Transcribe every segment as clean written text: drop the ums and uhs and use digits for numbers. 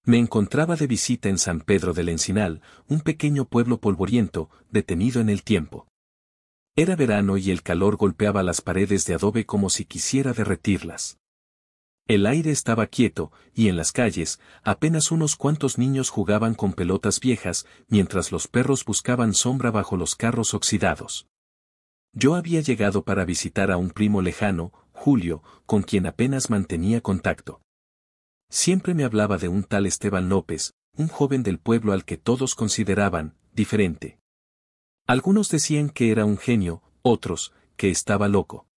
Me encontraba de visita en San Pedro del Encinal, un pequeño pueblo polvoriento, detenido en el tiempo. Era verano y el calor golpeaba las paredes de adobe como si quisiera derretirlas. El aire estaba quieto, y en las calles, apenas unos cuantos niños jugaban con pelotas viejas, mientras los perros buscaban sombra bajo los carros oxidados. Yo había llegado para visitar a un primo lejano, Julio, con quien apenas mantenía contacto. Siempre me hablaba de un tal Esteban López, un joven del pueblo al que todos consideraban diferente. Algunos decían que era un genio, otros, que estaba loco.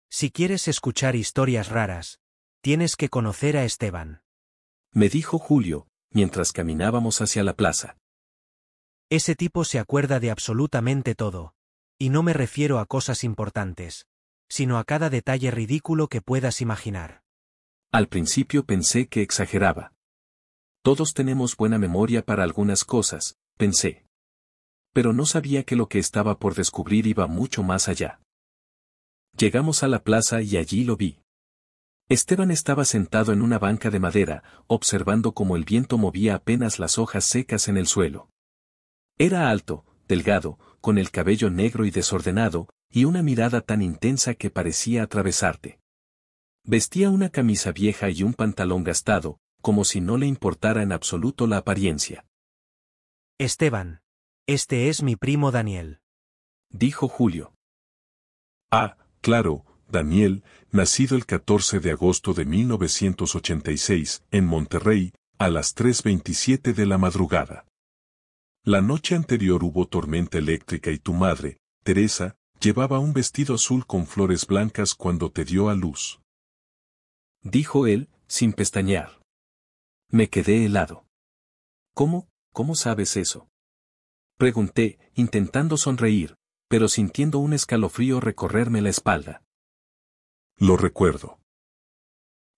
Si quieres escuchar historias raras, tienes que conocer a Esteban, Me dijo Julio, mientras caminábamos hacia la plaza. Ese tipo se acuerda de absolutamente todo. Y no me refiero a cosas importantes, sino a cada detalle ridículo que puedas imaginar. Al principio pensé que exageraba. Todos tenemos buena memoria para algunas cosas, pensé. Pero no sabía que lo que estaba por descubrir iba mucho más allá. Llegamos a la plaza y allí lo vi. Esteban estaba sentado en una banca de madera, observando cómo el viento movía apenas las hojas secas en el suelo. Era alto, delgado, con el cabello negro y desordenado, y una mirada tan intensa que parecía atravesarte. Vestía una camisa vieja y un pantalón gastado, como si no le importara en absoluto la apariencia. Esteban, este es mi primo Daniel, Dijo Julio. Ah, claro, Daniel, nacido el 14 de agosto de 1986, en Monterrey, a las 3:27 de la madrugada. La noche anterior hubo tormenta eléctrica y tu madre, Teresa, llevaba un vestido azul con flores blancas cuando te dio a luz. Dijo él, sin pestañear. Me quedé helado. ¿Cómo sabes eso? Pregunté, intentando sonreír, pero sintiendo un escalofrío recorrerme la espalda. Lo recuerdo.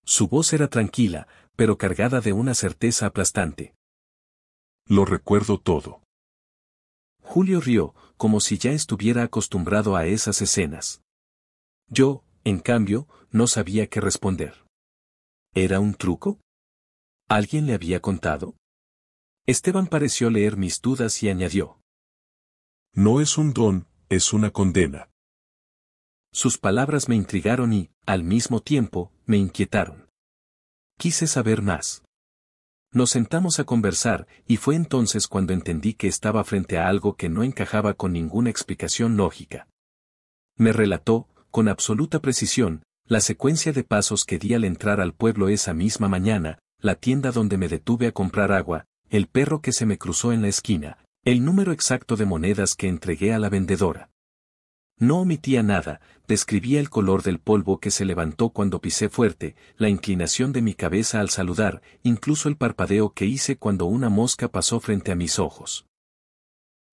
Su voz era tranquila, pero cargada de una certeza aplastante. Lo recuerdo todo. Julio rió, como si ya estuviera acostumbrado a esas escenas. Yo, en cambio, no sabía qué responder. ¿Era un truco? ¿Alguien le había contado? Esteban pareció leer mis dudas y añadió. No es un don, es una condena. Sus palabras me intrigaron y, al mismo tiempo, me inquietaron. Quise saber más. Nos sentamos a conversar, y fue entonces cuando entendí que estaba frente a algo que no encajaba con ninguna explicación lógica. Me relató, con absoluta precisión, la secuencia de pasos que di al entrar al pueblo esa misma mañana, la tienda donde me detuve a comprar agua, el perro que se me cruzó en la esquina, el número exacto de monedas que entregué a la vendedora. No omitía nada, describía el color del polvo que se levantó cuando pisé fuerte, la inclinación de mi cabeza al saludar, incluso el parpadeo que hice cuando una mosca pasó frente a mis ojos.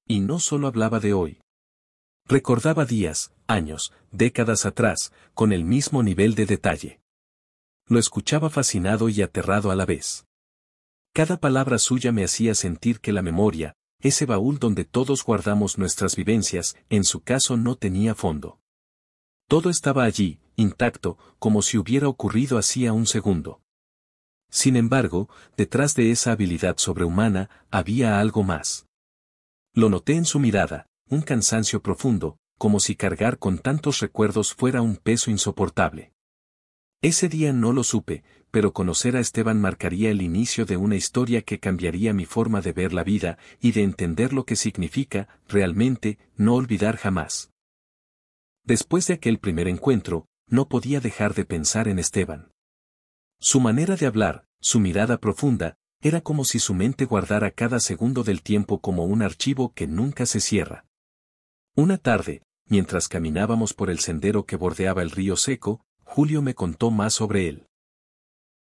Y no solo hablaba de hoy. Recordaba días, años, décadas atrás, con el mismo nivel de detalle. Lo escuchaba fascinado y aterrado a la vez. Cada palabra suya me hacía sentir que la memoria, ese baúl donde todos guardamos nuestras vivencias, en su caso no tenía fondo. Todo estaba allí, intacto, como si hubiera ocurrido hacía un segundo. Sin embargo, detrás de esa habilidad sobrehumana, había algo más. Lo noté en su mirada, un cansancio profundo, como si cargar con tantos recuerdos fuera un peso insoportable. Ese día no lo supe, pero conocer a Esteban marcaría el inicio de una historia que cambiaría mi forma de ver la vida y de entender lo que significa, realmente, no olvidar jamás. Después de aquel primer encuentro, no podía dejar de pensar en Esteban. Su manera de hablar, su mirada profunda, era como si su mente guardara cada segundo del tiempo como un archivo que nunca se cierra. Una tarde, mientras caminábamos por el sendero que bordeaba el río seco, Julio me contó más sobre él.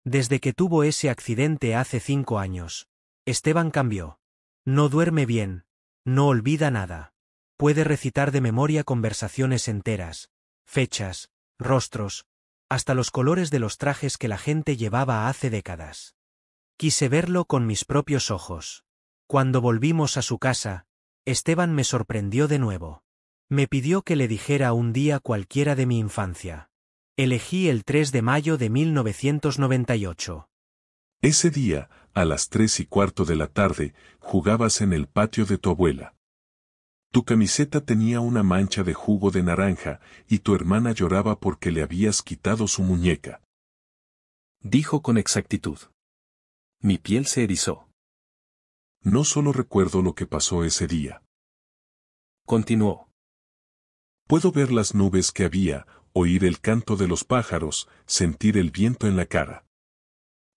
Desde que tuvo ese accidente hace 5 años, Esteban cambió. No duerme bien, no olvida nada. Puede recitar de memoria conversaciones enteras, fechas, rostros, hasta los colores de los trajes que la gente llevaba hace décadas. Quise verlo con mis propios ojos. Cuando volvimos a su casa, Esteban me sorprendió de nuevo. Me pidió que le dijera un día cualquiera de mi infancia. Elegí el 3 de mayo de 1998. Ese día, a las 3:15 de la tarde, jugabas en el patio de tu abuela. Tu camiseta tenía una mancha de jugo de naranja, y tu hermana lloraba porque le habías quitado su muñeca. Dijo con exactitud. Mi piel se erizó. No solo recuerdo lo que pasó ese día. Continuó. Puedo ver las nubes que había, oír el canto de los pájaros, sentir el viento en la cara.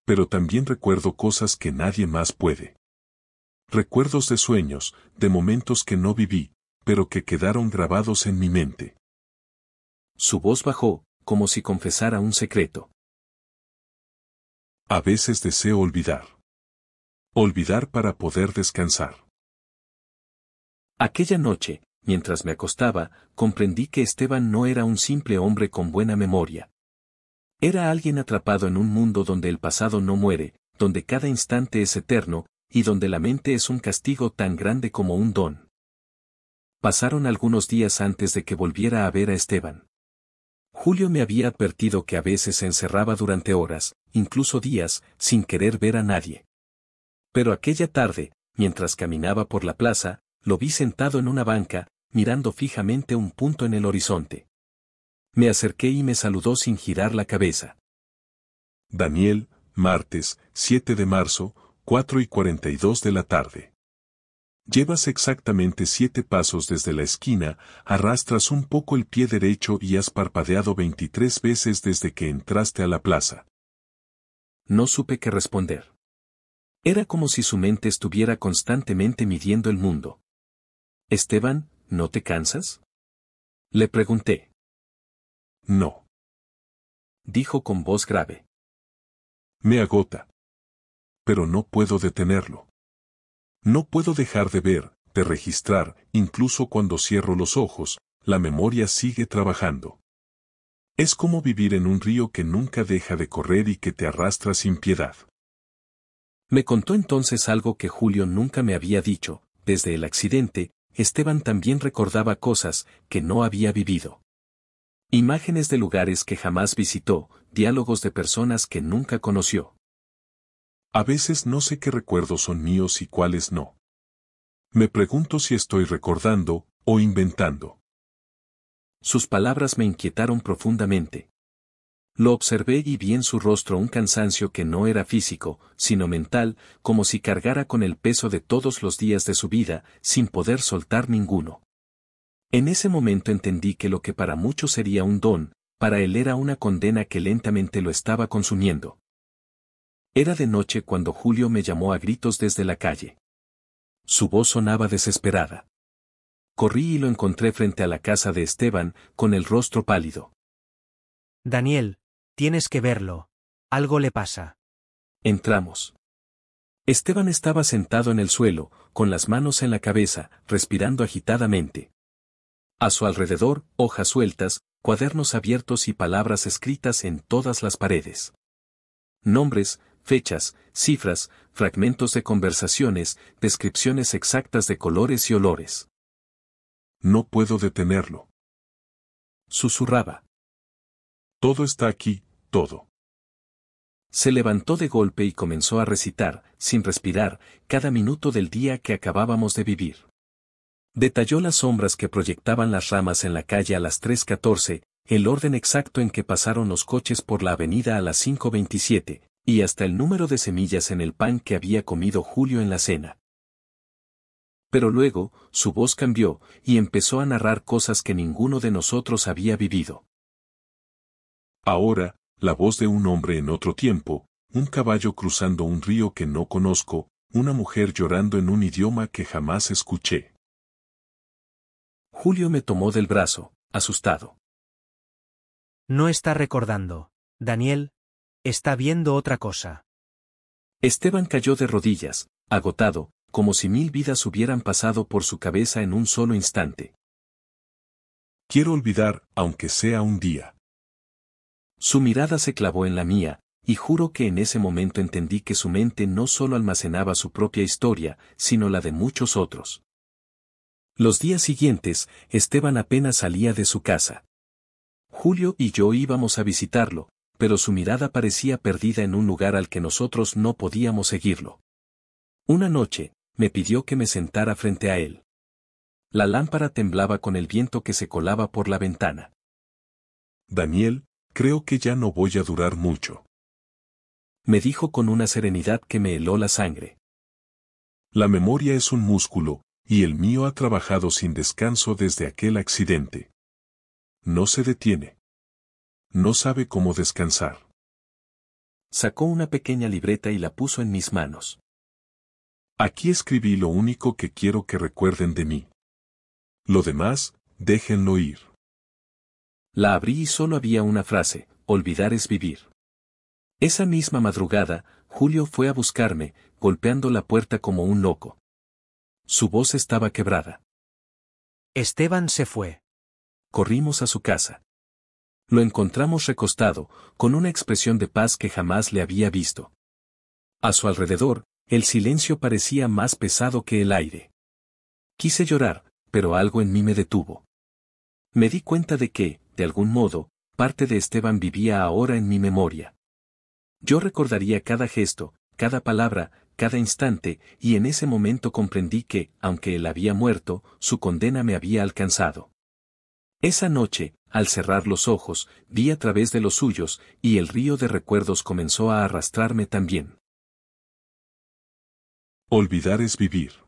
Pero también recuerdo cosas que nadie más puede. Recuerdos de sueños, de momentos que no viví, pero que quedaron grabados en mi mente. Su voz bajó, como si confesara un secreto. A veces deseo olvidar. Olvidar para poder descansar. Aquella noche, mientras me acostaba, comprendí que Esteban no era un simple hombre con buena memoria. Era alguien atrapado en un mundo donde el pasado no muere, donde cada instante es eterno, y donde la mente es un castigo tan grande como un don. Pasaron algunos días antes de que volviera a ver a Esteban. Julio me había advertido que a veces se encerraba durante horas, incluso días, sin querer ver a nadie. Pero aquella tarde, mientras caminaba por la plaza, lo vi sentado en una banca, mirando fijamente un punto en el horizonte. Me acerqué y me saludó sin girar la cabeza. Daniel, martes, 7 de marzo, 4:42 de la tarde. Llevas exactamente 7 pasos desde la esquina, arrastras un poco el pie derecho y has parpadeado 23 veces desde que entraste a la plaza. No supe qué responder. Era como si su mente estuviera constantemente midiendo el mundo. Esteban, ¿no te cansas? Le pregunté. No. Dijo con voz grave. Me agota. Pero no puedo detenerlo. No puedo dejar de ver, de registrar, incluso cuando cierro los ojos, la memoria sigue trabajando. Es como vivir en un río que nunca deja de correr y que te arrastra sin piedad. Me contó entonces algo que Julio nunca me había dicho. Desde el accidente, Esteban también recordaba cosas que no había vivido. Imágenes de lugares que jamás visitó, diálogos de personas que nunca conoció. A veces no sé qué recuerdos son míos y cuáles no. Me pregunto si estoy recordando o inventando. Sus palabras me inquietaron profundamente. Lo observé y vi en su rostro un cansancio que no era físico, sino mental, como si cargara con el peso de todos los días de su vida, sin poder soltar ninguno. En ese momento entendí que lo que para muchos sería un don, para él era una condena que lentamente lo estaba consumiendo. Era de noche cuando Julio me llamó a gritos desde la calle. Su voz sonaba desesperada. Corrí y lo encontré frente a la casa de Esteban, con el rostro pálido. Daniel, tienes que verlo. Algo le pasa. Entramos. Esteban estaba sentado en el suelo, con las manos en la cabeza, respirando agitadamente. A su alrededor, hojas sueltas, cuadernos abiertos y palabras escritas en todas las paredes. Nombres, fechas, cifras, fragmentos de conversaciones, descripciones exactas de colores y olores. No puedo detenerlo. Susurraba. Todo está aquí, todo. Se levantó de golpe y comenzó a recitar, sin respirar, cada minuto del día que acabábamos de vivir. Detalló las sombras que proyectaban las ramas en la calle a las 3:14, el orden exacto en que pasaron los coches por la avenida a las 5:27, y hasta el número de semillas en el pan que había comido Julio en la cena. Pero luego, su voz cambió, y empezó a narrar cosas que ninguno de nosotros había vivido. Ahora, la voz de un hombre en otro tiempo, un caballo cruzando un río que no conozco, una mujer llorando en un idioma que jamás escuché. Julio me tomó del brazo, asustado. No está recordando. Daniel, está viendo otra cosa. Esteban cayó de rodillas, agotado, como si 1000 vidas hubieran pasado por su cabeza en un solo instante. Quiero olvidar, aunque sea un día. Su mirada se clavó en la mía, y juro que en ese momento entendí que su mente no solo almacenaba su propia historia, sino la de muchos otros. Los días siguientes, Esteban apenas salía de su casa. Julio y yo íbamos a visitarlo, pero su mirada parecía perdida en un lugar al que nosotros no podíamos seguirlo. Una noche, me pidió que me sentara frente a él. La lámpara temblaba con el viento que se colaba por la ventana. Daniel, creo que ya no voy a durar mucho. Me dijo con una serenidad que me heló la sangre. La memoria es un músculo, y el mío ha trabajado sin descanso desde aquel accidente. No se detiene. No sabe cómo descansar. Sacó una pequeña libreta y la puso en mis manos. Aquí escribí lo único que quiero que recuerden de mí. Lo demás, déjenlo ir. La abrí y solo había una frase: olvidar es vivir. Esa misma madrugada, Julio fue a buscarme, golpeando la puerta como un loco. Su voz estaba quebrada. Esteban se fue. Corrimos a su casa. Lo encontramos recostado, con una expresión de paz que jamás le había visto. A su alrededor, el silencio parecía más pesado que el aire. Quise llorar, pero algo en mí me detuvo. Me di cuenta de que, de algún modo, parte de Esteban vivía ahora en mi memoria. Yo recordaría cada gesto, cada palabra, cada instante, y en ese momento comprendí que, aunque él había muerto, su condena me había alcanzado. Esa noche, al cerrar los ojos, vi a través de los suyos, y el río de recuerdos comenzó a arrastrarme también. Olvidar es vivir.